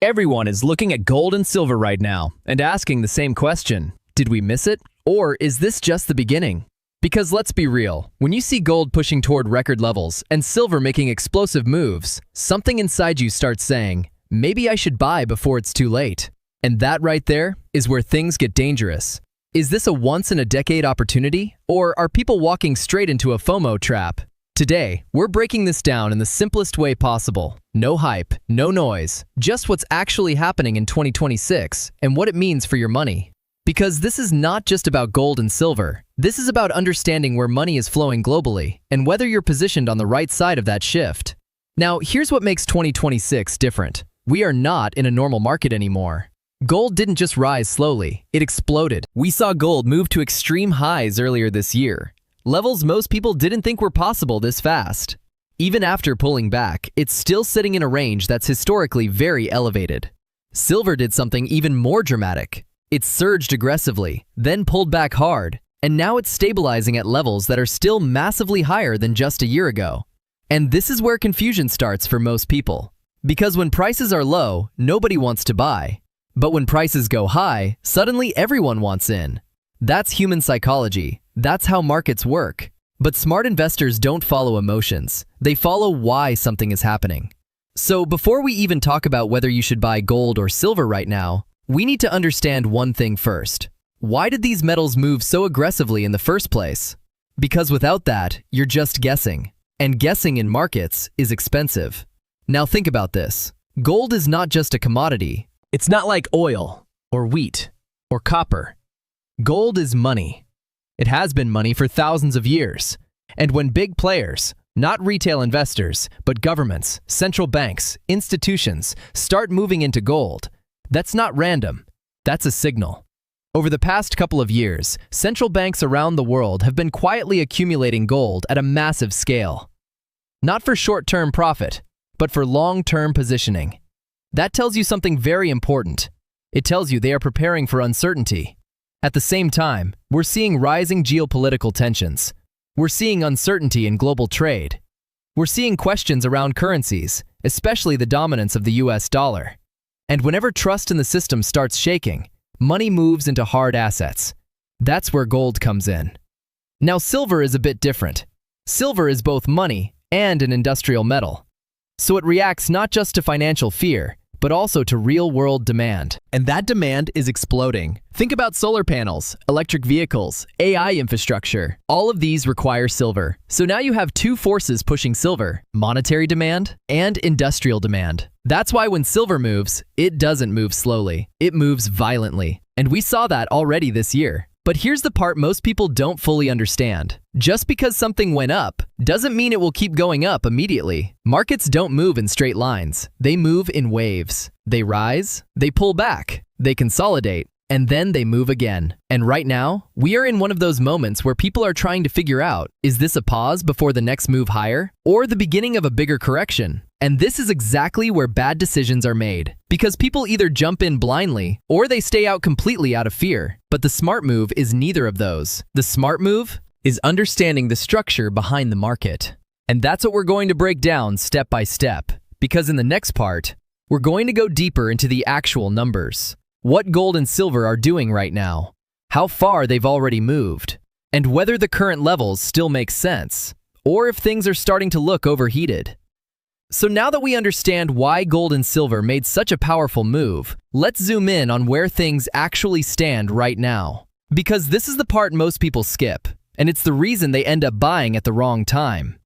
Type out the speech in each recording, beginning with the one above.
Everyone is looking at gold and silver right now and asking the same question. Did we miss it? Or is this just the beginning? Because let's be real, when you see gold pushing toward record levels and silver making explosive moves, something inside you starts saying, maybe I should buy before it's too late. And that right there is where things get dangerous. Is this a once-in-a-decade opportunity? Or are people walking straight into a FOMO trap? Today, we're breaking this down in the simplest way possible. No hype, no noise, just what's actually happening in 2026 and what it means for your money. Because this is not just about gold and silver. This is about understanding where money is flowing globally and whether you're positioned on the right side of that shift. Now, here's what makes 2026 different. We are not in a normal market anymore. Gold didn't just rise slowly, it exploded. We saw gold move to extreme highs earlier this year. Levels most people didn't think were possible this fast. Even after pulling back, it's still sitting in a range that's historically very elevated. Silver did something even more dramatic. It surged aggressively, then pulled back hard, and now it's stabilizing at levels that are still massively higher than just a year ago. And this is where confusion starts for most people. Because when prices are low, nobody wants to buy. But when prices go high, suddenly everyone wants in. That's human psychology. That's how markets work. But smart investors don't follow emotions. They follow why something is happening. So before we even talk about whether you should buy gold or silver right now, we need to understand one thing first. Why did these metals move so aggressively in the first place? Because without that, you're just guessing. And guessing in markets is expensive. Now think about this. Gold is not just a commodity. It's not like oil, or wheat, or copper. Gold is money. It has been money for thousands of years. And when big players, not retail investors, but governments, central banks, institutions, start moving into gold, that's not random. That's a signal. Over the past couple of years, central banks around the world have been quietly accumulating gold at a massive scale. Not for short-term profit, but for long-term positioning. That tells you something very important. It tells you they are preparing for uncertainty. At the same time, we're seeing rising geopolitical tensions. We're seeing uncertainty in global trade. We're seeing questions around currencies, especially the dominance of the US dollar. And whenever trust in the system starts shaking, money moves into hard assets. That's where gold comes in. Now, silver is a bit different. Silver is both money and an industrial metal. So it reacts not just to financial fear, but also to real-world demand. And that demand is exploding. Think about solar panels, electric vehicles, AI infrastructure. All of these require silver. So now you have two forces pushing silver: monetary demand and industrial demand. That's why when silver moves, it doesn't move slowly. It moves violently. And we saw that already this year. But here's the part most people don't fully understand. Just because something went up doesn't mean it will keep going up immediately. Markets don't move in straight lines. They move in waves. They rise, they pull back, they consolidate, and then they move again. And right now, we are in one of those moments where people are trying to figure out, is this a pause before the next move higher, or the beginning of a bigger correction? And this is exactly where bad decisions are made. Because people either jump in blindly, or they stay out completely out of fear. But the smart move is neither of those. The smart move is understanding the structure behind the market. And that's what we're going to break down step by step. Because in the next part, we're going to go deeper into the actual numbers. What gold and silver are doing right now, how far they've already moved, and whether the current levels still make sense, or if things are starting to look overheated. So now that we understand why gold and silver made such a powerful move, let's zoom in on where things actually stand right now. Because this is the part most people skip, and it's the reason they end up buying at the wrong time.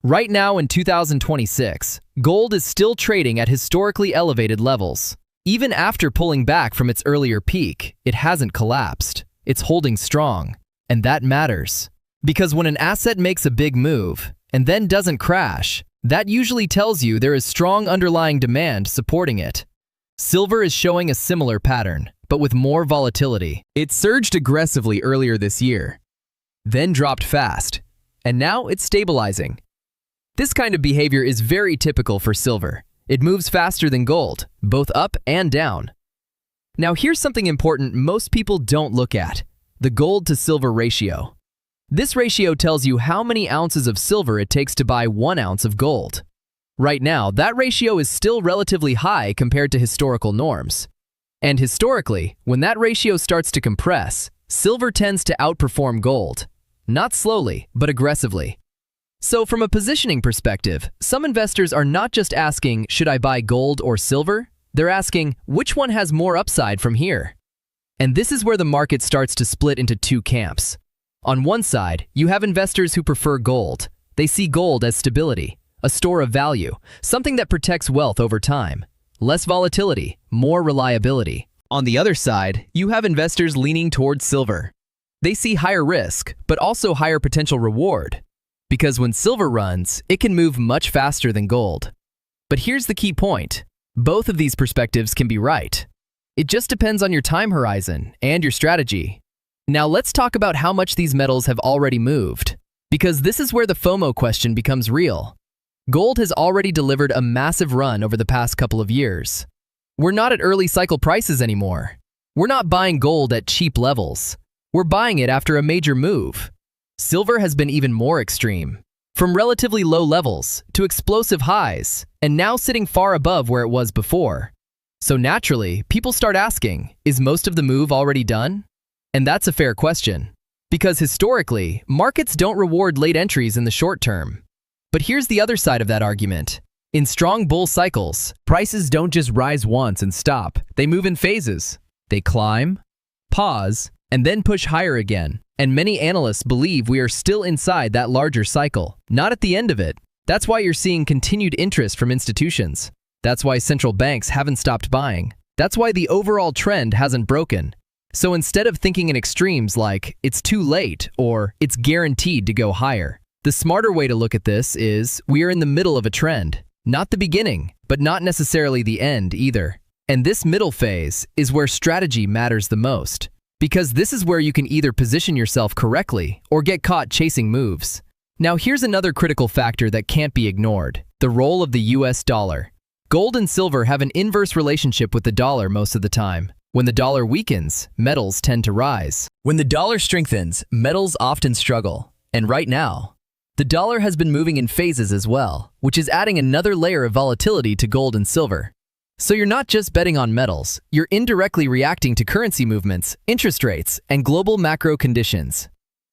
Right now in 2026, gold is still trading at historically elevated levels. Even after pulling back from its earlier peak, it hasn't collapsed. It's holding strong. And that matters. Because when an asset makes a big move and then doesn't crash, that usually tells you there is strong underlying demand supporting it. Silver is showing a similar pattern, but with more volatility. It surged aggressively earlier this year, then dropped fast, and now it's stabilizing. This kind of behavior is very typical for silver. It moves faster than gold, both up and down. Now here's something important most people don't look at: the gold to silver ratio. This ratio tells you how many ounces of silver it takes to buy 1 ounce of gold. Right now, that ratio is still relatively high compared to historical norms. And historically, when that ratio starts to compress, silver tends to outperform gold. Not slowly, but aggressively. So from a positioning perspective, some investors are not just asking, should I buy gold or silver? They're asking, which one has more upside from here? And this is where the market starts to split into two camps. On one side, you have investors who prefer gold. They see gold as stability, a store of value, something that protects wealth over time. Less volatility, more reliability. On the other side, you have investors leaning towards silver. They see higher risk, but also higher potential reward. Because when silver runs, it can move much faster than gold. But here's the key point. Both of these perspectives can be right. It just depends on your time horizon and your strategy. Now let's talk about how much these metals have already moved. Because this is where the FOMO question becomes real. Gold has already delivered a massive run over the past couple of years. We're not at early cycle prices anymore. We're not buying gold at cheap levels. We're buying it after a major move. Silver has been even more extreme. From relatively low levels to explosive highs, and now sitting far above where it was before. So naturally, people start asking, is most of the move already done? And that's a fair question. Because historically, markets don't reward late entries in the short term. But here's the other side of that argument. In strong bull cycles, prices don't just rise once and stop. They move in phases. They climb, pause, and then push higher again. And many analysts believe we are still inside that larger cycle, not at the end of it. That's why you're seeing continued interest from institutions. That's why central banks haven't stopped buying. That's why the overall trend hasn't broken. So instead of thinking in extremes like, it's too late or it's guaranteed to go higher, the smarter way to look at this is we are in the middle of a trend. Not the beginning, but not necessarily the end either. And this middle phase is where strategy matters the most. Because this is where you can either position yourself correctly or get caught chasing moves. Now here's another critical factor that can't be ignored, the role of the US dollar. Gold and silver have an inverse relationship with the dollar most of the time. When the dollar weakens, metals tend to rise. When the dollar strengthens, metals often struggle. And right now, the dollar has been moving in phases as well, which is adding another layer of volatility to gold and silver. So you're not just betting on metals, you're indirectly reacting to currency movements, interest rates, and global macro conditions.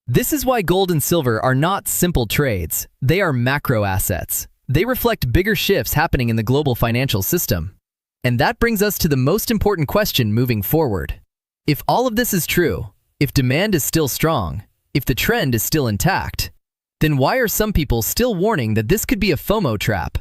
This is why gold and silver are not simple trades. They are macro assets. They reflect bigger shifts happening in the global financial system. And that brings us to the most important question moving forward. If all of this is true, if demand is still strong, if the trend is still intact, then why are some people still warning that this could be a FOMO trap?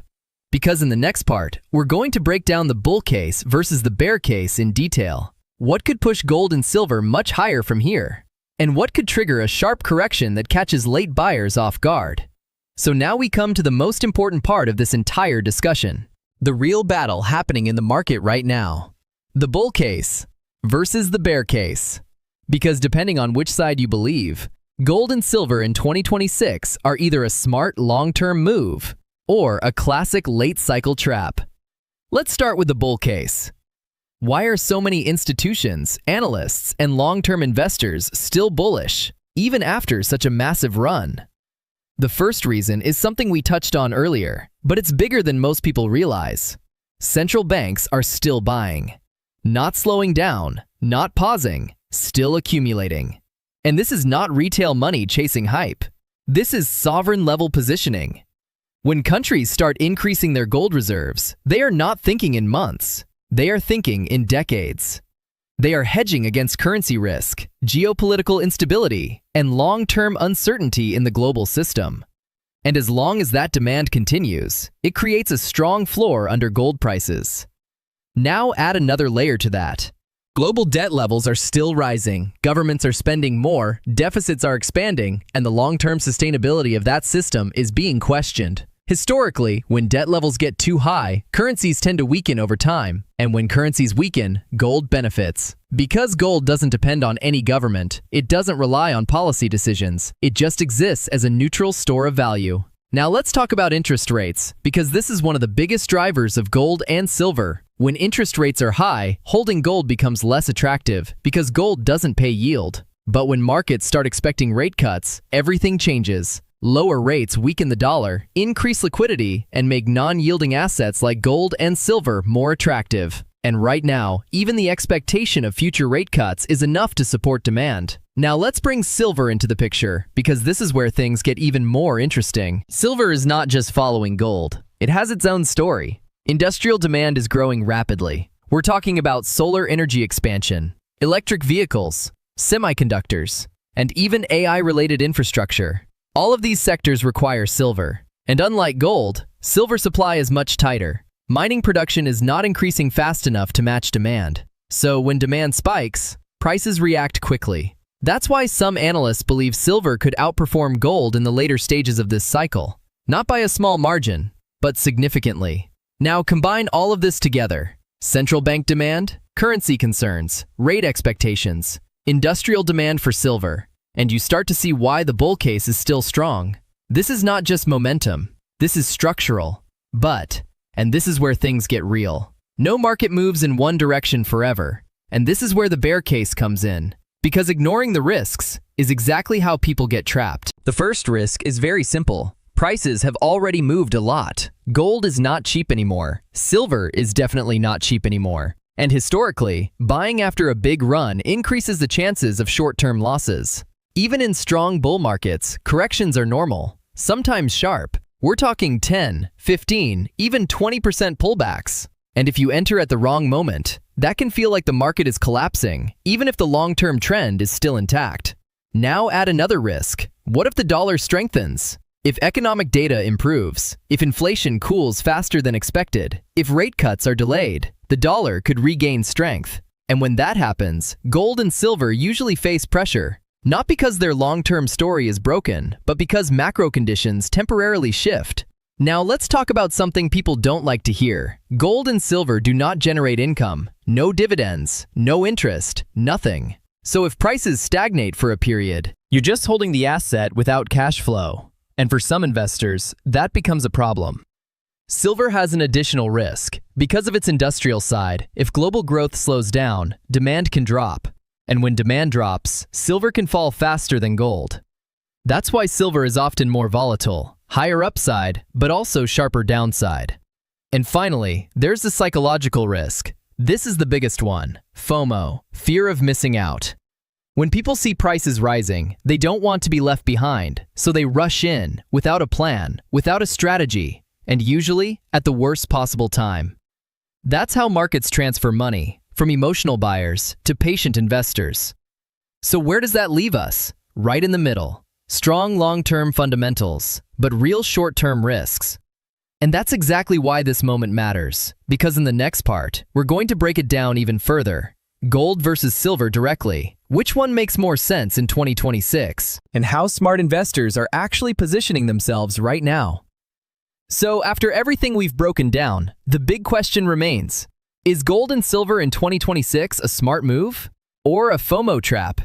Because in the next part, we're going to break down the bull case versus the bear case in detail. What could push gold and silver much higher from here? And what could trigger a sharp correction that catches late buyers off guard? So now we come to the most important part of this entire discussion. The real battle happening in the market right now. The bull case versus the bear case. Because depending on which side you believe, gold and silver in 2026 are either a smart long-term move or a classic late cycle trap. Let's start with the bull case. Why are so many institutions, analysts, and long-term investors still bullish, even after such a massive run? The first reason is something we touched on earlier, but it's bigger than most people realize. Central banks are still buying. Not slowing down, not pausing, still accumulating. And this is not retail money chasing hype. This is sovereign-level positioning. When countries start increasing their gold reserves, they are not thinking in months. They are thinking in decades. They are hedging against currency risk, geopolitical instability, and long-term uncertainty in the global system. And as long as that demand continues, it creates a strong floor under gold prices. Now add another layer to that. Global debt levels are still rising, governments are spending more, deficits are expanding, and the long-term sustainability of that system is being questioned. Historically, when debt levels get too high, currencies tend to weaken over time, and when currencies weaken, gold benefits. Because gold doesn't depend on any government, it doesn't rely on policy decisions, it just exists as a neutral store of value. Now let's talk about interest rates, because this is one of the biggest drivers of gold and silver. When interest rates are high, holding gold becomes less attractive because gold doesn't pay yield. But when markets start expecting rate cuts, everything changes. Lower rates weaken the dollar, increase liquidity, and make non-yielding assets like gold and silver more attractive. And right now, even the expectation of future rate cuts is enough to support demand. Now let's bring silver into the picture, because this is where things get even more interesting. Silver is not just following gold. It has its own story. Industrial demand is growing rapidly. We're talking about solar energy expansion, electric vehicles, semiconductors, and even AI-related infrastructure. All of these sectors require silver. And unlike gold, silver supply is much tighter. Mining production is not increasing fast enough to match demand. So when demand spikes, prices react quickly. That's why some analysts believe silver could outperform gold in the later stages of this cycle. Not by a small margin, but significantly. Now combine all of this together. Central bank demand, currency concerns, rate expectations, industrial demand for silver, and you start to see why the bull case is still strong. This is not just momentum, this is structural. But, and this is where things get real, no market moves in one direction forever. And this is where the bear case comes in. Because ignoring the risks is exactly how people get trapped. The first risk is very simple. Prices have already moved a lot. Gold is not cheap anymore. Silver is definitely not cheap anymore. And historically, buying after a big run increases the chances of short-term losses. Even in strong bull markets, corrections are normal, sometimes sharp. We're talking 10, 15, even 20% pullbacks. And if you enter at the wrong moment, that can feel like the market is collapsing, even if the long-term trend is still intact. Now add another risk. What if the dollar strengthens? If economic data improves, if inflation cools faster than expected, if rate cuts are delayed, the dollar could regain strength. And when that happens, gold and silver usually face pressure. Not because their long-term story is broken, but because macro conditions temporarily shift. Now let's talk about something people don't like to hear. Gold and silver do not generate income. No dividends, no interest, nothing. So if prices stagnate for a period, you're just holding the asset without cash flow. And for some investors, that becomes a problem. Silver has an additional risk. Because of its industrial side, if global growth slows down, demand can drop. And when demand drops, silver can fall faster than gold. That's why silver is often more volatile, higher upside, but also sharper downside. And finally, there's the psychological risk. This is the biggest one, FOMO, fear of missing out. When people see prices rising, they don't want to be left behind, so they rush in, without a plan, without a strategy, and usually at the worst possible time. That's how markets transfer money, from emotional buyers to patient investors. So where does that leave us? Right in the middle. Strong long-term fundamentals, but real short-term risks. And that's exactly why this moment matters, because in the next part, we're going to break it down even further. Gold versus silver directly. Which one makes more sense in 2026? And how smart investors are actually positioning themselves right now. So after everything we've broken down, the big question remains. Is gold and silver in 2026 a smart move? Or a FOMO trap?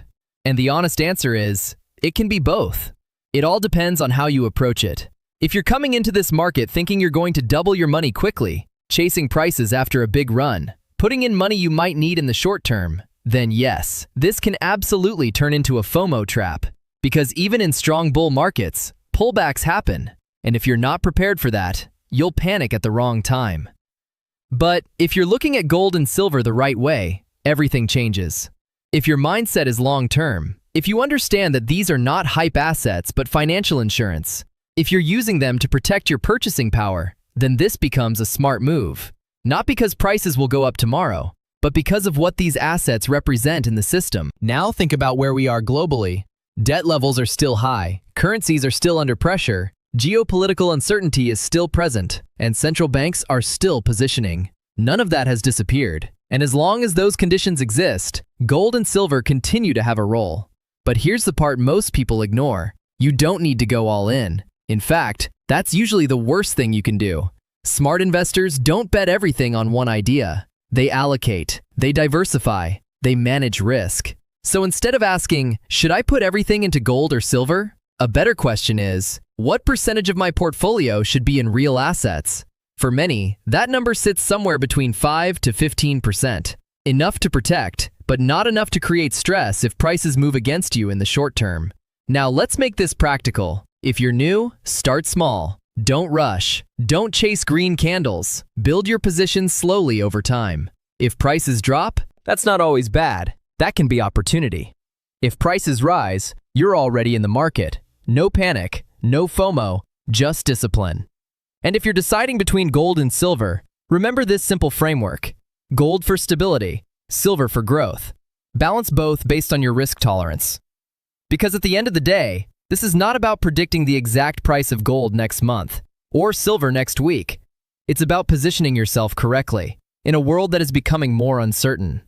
And the honest answer is, it can be both. It all depends on how you approach it. If you're coming into this market thinking you're going to double your money quickly, chasing prices after a big run, putting in money you might need in the short term, then yes, this can absolutely turn into a FOMO trap. Because even in strong bull markets, pullbacks happen. And if you're not prepared for that, you'll panic at the wrong time. But if you're looking at gold and silver the right way, everything changes. If your mindset is long-term, if you understand that these are not hype assets but financial insurance, if you're using them to protect your purchasing power, then this becomes a smart move. Not because prices will go up tomorrow, but because of what these assets represent in the system. Now think about where we are globally. Debt levels are still high, currencies are still under pressure, geopolitical uncertainty is still present, and central banks are still positioning. None of that has disappeared. And as long as those conditions exist, gold and silver continue to have a role. But here's the part most people ignore. You don't need to go all in. In fact, that's usually the worst thing you can do. Smart investors don't bet everything on one idea. They allocate, they diversify, they manage risk. So instead of asking, should I put everything into gold or silver? A better question is, what percentage of my portfolio should be in real assets? For many, that number sits somewhere between 5 to 15%. Enough to protect, but not enough to create stress if prices move against you in the short term. Now let's make this practical. If you're new, start small. Don't rush. Don't chase green candles. Build your positions slowly over time. If prices drop, that's not always bad. That can be opportunity. If prices rise, you're already in the market. No panic, no FOMO, just discipline. And if you're deciding between gold and silver, remember this simple framework. Gold for stability, silver for growth. Balance both based on your risk tolerance. Because at the end of the day, this is not about predicting the exact price of gold next month or silver next week. It's about positioning yourself correctly in a world that is becoming more uncertain.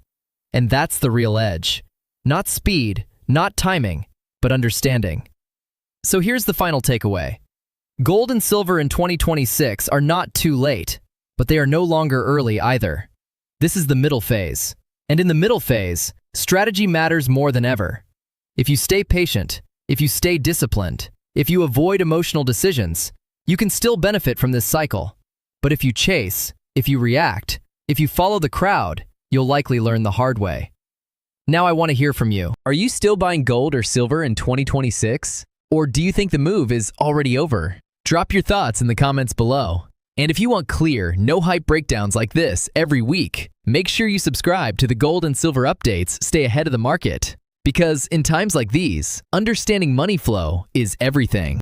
And that's the real edge. Not speed, not timing, but understanding. So here's the final takeaway. Gold and silver in 2026 are not too late, but they are no longer early either. This is the middle phase. And in the middle phase, strategy matters more than ever. If you stay patient, if you stay disciplined, if you avoid emotional decisions, you can still benefit from this cycle. But if you chase, if you react, if you follow the crowd, you'll likely learn the hard way. Now I want to hear from you. Are you still buying gold or silver in 2026? Or do you think the move is already over? Drop your thoughts in the comments below. And if you want clear, no-hype breakdowns like this every week, make sure you subscribe to the Gold and Silver Updates, stay ahead of the market. Because in times like these, understanding money flow is everything.